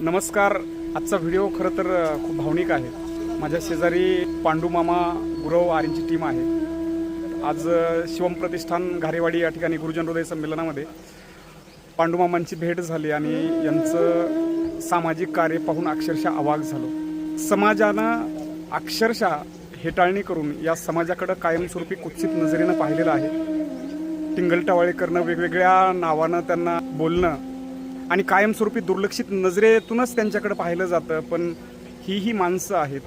नमस्कार. आजचा व्हिडिओ खरं तर खूप भावनिक आहे. माझ्या शेजारी पांडूमामा गुरव आर्यांची टीम आहे. आज शिवम प्रतिष्ठान घारेवाडी या ठिकाणी गुरुजन हृदय संमेलनामध्ये पांडूमामांची भेट झाली आणि यांचं सामाजिक कार्य पाहून अक्षरशः अवाक झालो. समाजानं अक्षरशः हेटाळणी करून या समाजाकडे कायमस्वरूपी कुत्सित नजरेनं पाहिलेलं आहे. टिंगलटवाळे करणं, वेगवेगळ्या नावानं त्यांना बोलणं आणि कायमस्वरूपी दुर्लक्षित नजरेतूनच त्यांच्याकडे पाहिलं जातं. पण ही माणसं आहेत.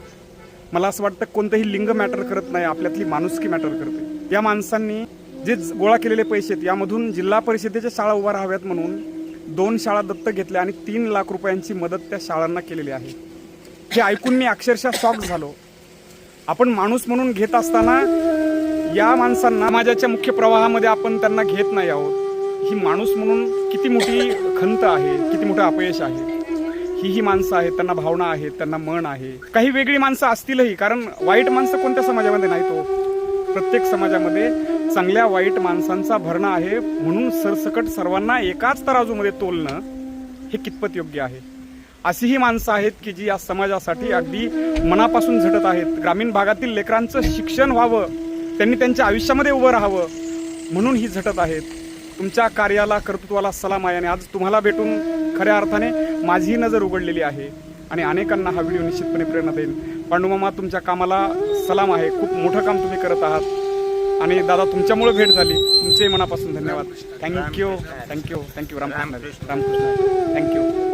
मला असं वाटतं कोणतंही लिंग मॅटर करत नाही, आपल्यातली माणुसकी मॅटर करते. या माणसांनी जे गोळा केलेले पैसे आहेत यामधून जिल्हा परिषदेच्या शाळा उभा राहाव्यात म्हणून 2 शाळा दत्तक घेतल्या आणि 3 लाख रुपयांची मदत त्या शाळांना केलेली आहे. हे ऐकून मी अक्षरशः शॉक झालो. आपण माणूस म्हणून घेत असताना या माणसांना समाजाच्या मुख्य प्रवाहामध्ये आपण त्यांना घेत नाही आहोत. ही माणूस म्हणून किती मोठी खंत आहे, किती मोठं अपयश आहे. ही माणसं आहेत, त्यांना भावना आहेत, त्यांना मन आहे. काही वेगळी माणसं असतीलही, कारण वाईट माणसं कोणत्या समाजामध्ये नाहीत हो. प्रत्येक समाजामध्ये चांगल्या वाईट माणसांचा भरणा आहे. म्हणून सरसकट सर्वांना एकाच तराजूमध्ये तोलणं हे कितपत योग्य आहे. अशी ही माणसं आहेत की जी या समाजासाठी अगदी मनापासून झटत आहेत. ग्रामीण भागातील लेकरांचं शिक्षण व्हावं, त्यांनी त्यांच्या आयुष्यामध्ये उभं राहावं म्हणून ही झटत आहेत. तुमच्या कार्याला, कर्तृत्वाला सलाम आहे. आणि आज तुम्हाला भेटून खऱ्या अर्थाने माझीही नजर उघडलेली आहे आणि अनेकांना हा व्हिडिओ निश्चितपणे प्रेरणा देईल. पांडूमामा, तुमच्या कामाला सलाम आहे. खूप मोठं काम तुम्ही करत आहात आणि दादा तुमच्यामुळे भेट झाली. तुमचे मनापासून धन्यवाद. थँक्यू. रामकृष्ण. थँक्यू.